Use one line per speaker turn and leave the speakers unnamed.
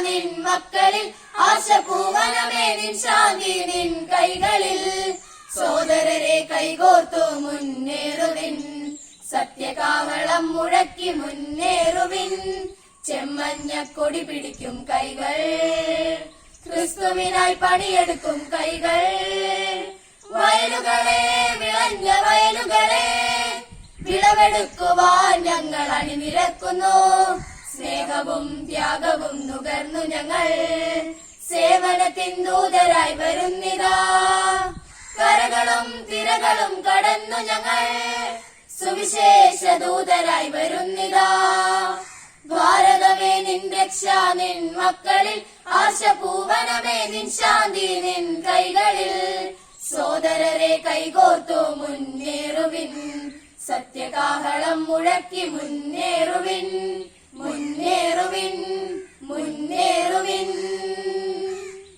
നിൻ മക്കളിൽ, ആശപൂവനമേ നിൻ ശാന്തി നിൻ കൈകളിൽ. സോദരരെ കൈകോർത്തു മുന്നേറുവിൻ, സത്യകാവളം മുഴക്കി മുന്നേറുവിൻ. ചെമ്മഞ്ഞ കൊടി പിടിക്കും കൈകൾ, ക്രിസ്തുവിനായി പണിയെടുക്കും കൈകൾ. വയലുകളെ, വിളഞ്ഞ വയലുകളെ, വിളവെടുക്കുവാൻ ഞങ്ങൾ അണിനിരക്കുന്നു. സ്നേഹവും ത്യാഗവും നുകർന്നു ഞങ്ങൾ സേവനത്തിൻ ദൂതരായി വരുന്നിതാ. കരകളും തിരകളും കടന്നു ഞങ്ങൾ സുവിശേഷ ദൂതരായി വരുന്നിതാ. ഭാരതമേ നിൻ രക്ഷ നിൻ മക്കളിൽ, ആശപൂവനമേ നിൻ ശാന്തി നിൻ കൈകളിൽ. സോദരരെ കൈകോർത്തു മുന്നേറുവിൻ, സത്യകാഹളം മുഴക്കി മുന്നേറുവിൻ.